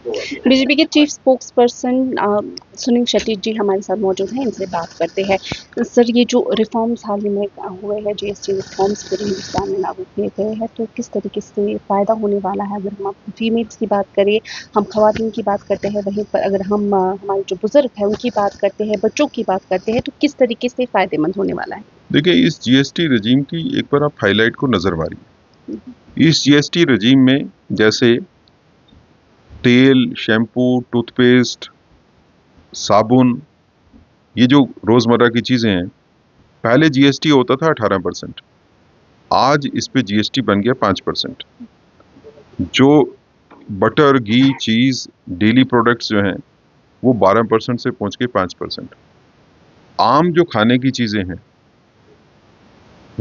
BJP के chief spokesperson Sunil Shetty ji हमारे साथ मौजूद हैं, इनसे बात करते हैं। सर, ये जो रिफॉर्म्स हाल ही में हुए हैं, जीएसटी रिफॉर्म्स पूरे हिंदुस्तान में लागू किए गए हैं, तो किस तरीके से फ़ायदा होने वाला है? अगर हम फीमेल्स की बात करें, हम ख़वातीन की बात करते हैं, वहीं पर अगर हम हमारे जो बुज़ुर्ग हैं उनकी बात करते हैं, बच्चों की बात करते हैं, तो किस तरीके से फ़ायदेमंद होने वाला है? देखिए, इस जीएसटी रजीम की एक बार आप हाईलाइट को नजर हुँ, मारिए। इस जीएसटी रजीम में जैसे तेल, शैम्पू, टूथपेस्ट, साबुन, ये जो रोजमर्रा की चीजें हैं, पहले जीएसटी होता था 18%। आज इस पे जीएसटी बन गया 5%। जो बटर, घी, चीज, डेली प्रोडक्ट्स जो हैं, वो 12% से पहुंच के 5%। आम जो खाने की चीजें हैं,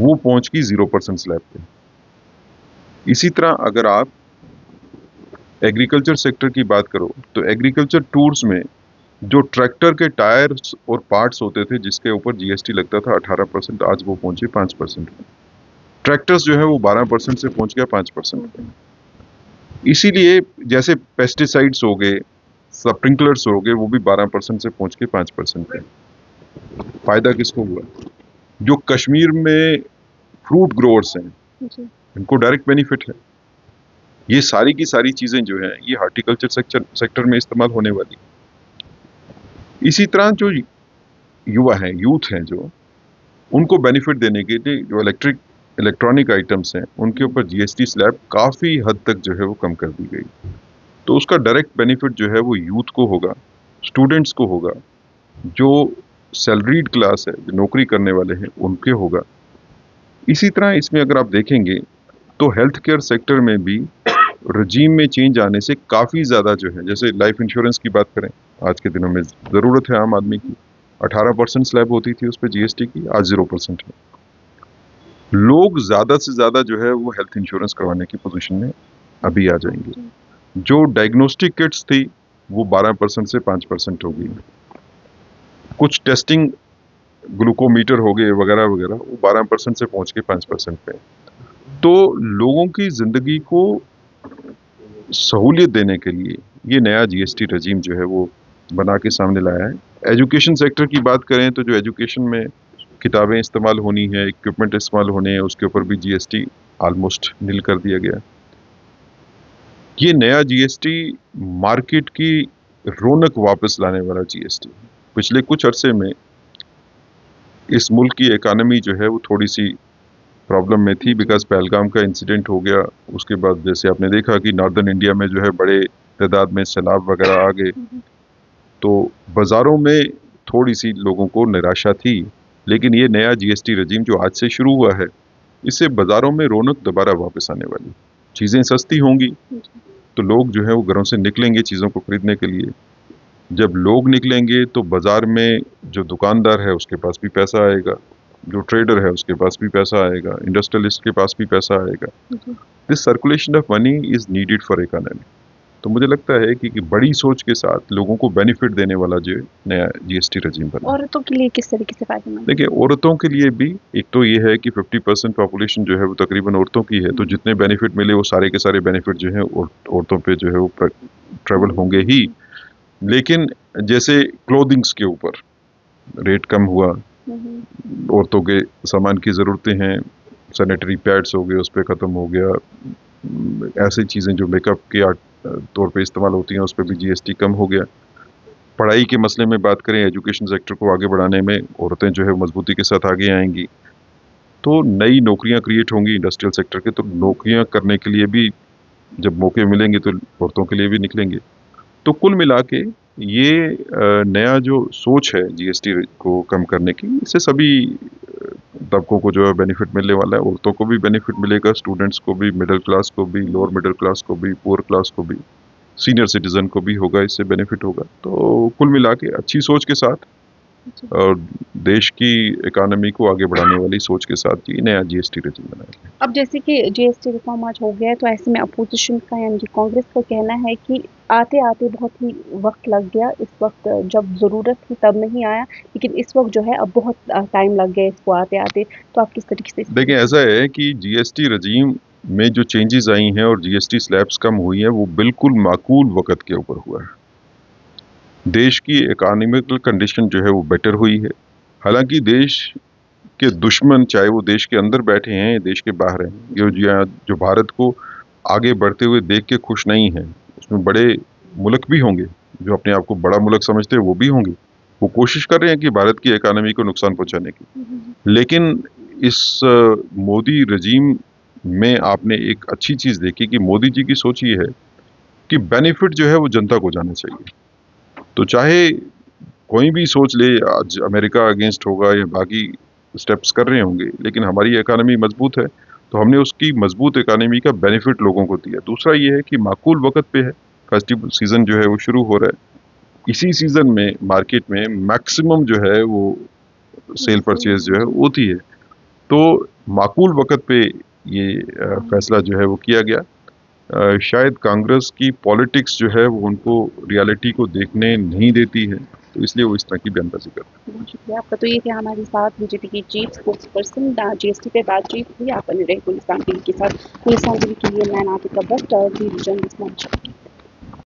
वो पहुंच की 0% स्लैब पे। इसी तरह अगर आप एग्रीकल्चर सेक्टर की बात करो, तो एग्रीकल्चर टूल्स में जो ट्रैक्टर के टायर्स और पार्ट्स होते थे जिसके ऊपर जीएसटी लगता था 18%, आज वो पहुंचे 5% पे। ट्रैक्टर्स जो है वो 12% से पहुंच गया 5% पे। इसीलिए जैसे पेस्टिसाइड्स हो गए, स्प्रिंकलर्स हो गए, वो भी 12% से पहुंच के 5% पे। फायदा किसको हुआ? जो कश्मीर में फ्रूट ग्रोअर्स हैं, जी। इनको डायरेक्ट बेनिफिट है। ये सारी की सारी चीजें जो है ये हॉर्टिकल्चर सेक्टर में इस्तेमाल होने वाली। इसी तरह जो युवा हैं, यूथ हैं, जो उनको बेनिफिट देने के लिए जो इलेक्ट्रॉनिक आइटम्स हैं उनके ऊपर जीएसटी स्लैब काफी हद तक जो है वो कम कर दी गई। तो उसका डायरेक्ट बेनिफिट जो है वो यूथ को होगा, स्टूडेंट्स को होगा, जो सैलरीड क्लास है, जो नौकरी करने वाले हैं, उनके होगा। इसी तरह इसमें अगर आप देखेंगे तो हेल्थ केयर सेक्टर में भी रजीम में चेंज आने से काफी ज्यादा जो है, जैसे लाइफ इंश्योरेंस की बात करें, आज के दिनों में जरूरत है आम आदमी की। 18% स्लैब होती थी उस पर जीएसटी की, आज 0% है। लोग ज्यादा से ज्यादा जो है वो हेल्थ इंश्योरेंस करवाने की पोजीशन में अभी आ जाएंगे। जो डायग्नोस्टिक किट्स थी वो 12% से 5% हो गई। कुछ टेस्टिंग ग्लूकोमीटर हो गए वगैरह वगैरह, वो 12% से पहुंच के 5% पे। तो लोगों की जिंदगी को सहूलियत देने के लिए ये नया जीएसटी रजीम जो है वो बना के सामने लाया है। एजुकेशन सेक्टर की बात करें तो जो एजुकेशन में किताबें इस्तेमाल होनी है, इक्विपमेंट इस्तेमाल होने हैं, उसके ऊपर भी जीएसटी ऑलमोस्ट नील कर दिया गया। ये नया जीएसटी मार्केट की रौनक वापस लाने वाला जीएसटी। पिछले कुछ अरसे में इस मुल्क की इकानमी जो है वो थोड़ी सी प्रॉब्लम में थी, बिकॉज पहलगाम का इंसिडेंट हो गया। उसके बाद जैसे आपने देखा कि नॉर्दर्न इंडिया में जो है बड़े तादाद में सैलाब वगैरह आ गए, तो बाजारों में थोड़ी सी लोगों को निराशा थी। लेकिन ये नया जीएसटी रजीम जो आज से शुरू हुआ है, इससे बाजारों में रौनक दोबारा वापस आने वाली। चीजें सस्ती होंगी तो लोग जो है वो घरों से निकलेंगे चीजों को खरीदने के लिए। जब लोग निकलेंगे तो बाजार में जो दुकानदार है उसके पास भी पैसा आएगा, जो ट्रेडर है उसके पास भी पैसा आएगा, इंडस्ट्रियलिस्ट के पास भी पैसा आएगा। This circulation of money is needed for economy. तो मुझे लगता है कि बड़ी सोच के साथ लोगों को बेनिफिट देने वाला जो नया जीएसटी रजीम बना है। औरतों के लिए किस तरीके से फ़ायदेमंद है? देखिए, औरतों के लिए भी एक तो ये है कि 50% पॉपुलेशन जो है वो तकरीबन औरतों की है, तो जितने बेनिफिट मिले वो सारे के सारे बेनिफिट जो है औरतों पे जो है वो ट्रेवल होंगे ही। लेकिन जैसे क्लोथिंग्स के ऊपर रेट कम हुआ, हुँ, हुँ। औरतों के सामान की ज़रूरतें हैं, सैनिटरी पैड्स हो गए उस पे ख़त्म हो गया। ऐसी चीज़ें जो मेकअप के तौर पे इस्तेमाल होती हैं उस पे भी जीएसटी कम हो गया। पढ़ाई के मसले में बात करें, एजुकेशन सेक्टर को आगे बढ़ाने में औरतें जो है मजबूती के साथ आगे आएंगी। तो नई नौकरियां क्रिएट होंगी इंडस्ट्रियल सेक्टर के, तो नौकरियां करने के लिए भी जब मौके मिलेंगे तो औरतों के लिए भी निकलेंगे। तो कुल मिला के ये नया जो सोच है जीएसटी को कम करने की, इससे सभी तबकों को जो है बेनिफिट मिलने वाला है। औरतों को भी बेनिफिट मिलेगा, स्टूडेंट्स को भी, मिडिल क्लास को भी, लोअर मिडिल क्लास को भी, पुअर क्लास को भी, सीनियर सिटीजन को भी होगा, इससे बेनिफिट होगा। तो कुल मिला के अच्छी सोच के साथ जी। और देश की इकोनॉमी को आगे बढ़ाने वाली सोच के साथ ये नया जीएसटी रजीम बनाया गया। अब जैसे कि जीएसटी रिफ़ॉर्म आज हो गया है, तो ऐसे में अपोज़िशन का यानी कि कांग्रेस का कहना है कि आते-आते बहुत ही वक़्त लग गया। इस वक़्त जब ज़रूरत थी तब नहीं आया, लेकिन इस वक़्त जो है अब बहुत टाइम लग गया इसको आते-आते। तो आप किस तरीके से देखिए, ऐसा है कि जीएसटी रजीम में जो चेंजेस आई हैं और जीएसटी स्लैब्स कम हुई हैं वो बिल्कुल माकूल वक़्त के ऊपर हुआ है। देश की इकोनॉमिकल कंडीशन जो है वो बेटर हुई है। हालांकि देश के दुश्मन, चाहे वो देश के अंदर बैठे हैं या देश के बाहर हैं, जो भारत को आगे बढ़ते हुए देख के खुश नहीं हैं, उसमें बड़े मुल्क भी होंगे जो अपने आप को बड़ा मुल्क समझते हैं, वो भी होंगे। वो कोशिश कर रहे हैं कि भारत की इकोनॉमी को नुकसान पहुंचाने की। लेकिन इस मोदी रजीम में आपने एक अच्छी चीज देखी कि मोदी जी की सोच ये है कि बेनिफिट जो है वो जनता को जाना चाहिए। तो चाहे कोई भी सोच ले, आज अमेरिका अगेंस्ट होगा या बाकी स्टेप्स कर रहे होंगे, लेकिन हमारी इकोनॉमी मजबूत है, तो हमने उसकी मजबूत इकोनॉमी का बेनिफिट लोगों को दिया। दूसरा ये है कि माकूल वक्त पे है, फेस्टिवल सीजन जो है वो शुरू हो रहा है। इसी सीजन में मार्केट में मैक्सिमम जो है वो सेल परचेज जो है होती है। तो माकूल वक्त पे ये फैसला जो है वो किया गया। शायद कांग्रेस की पॉलिटिक्स जो है वो उनको रियलिटी को देखने नहीं देती है, तो इसलिए वो इस तरह की बयानबाजी करते हैं। बहुत शुक्रिया आपका। तो ये थे हमारे साथ बीजेपी की चीफ स्पोक्स पर्सन, जीएसटी पे बातचीत हुई। आप बने रहे गुलिस्तान टीवी के साथ। गुलिस्तान टीवी के लिए मैं नातिका भट्ट और वीर जर्नलिस्ट मंच।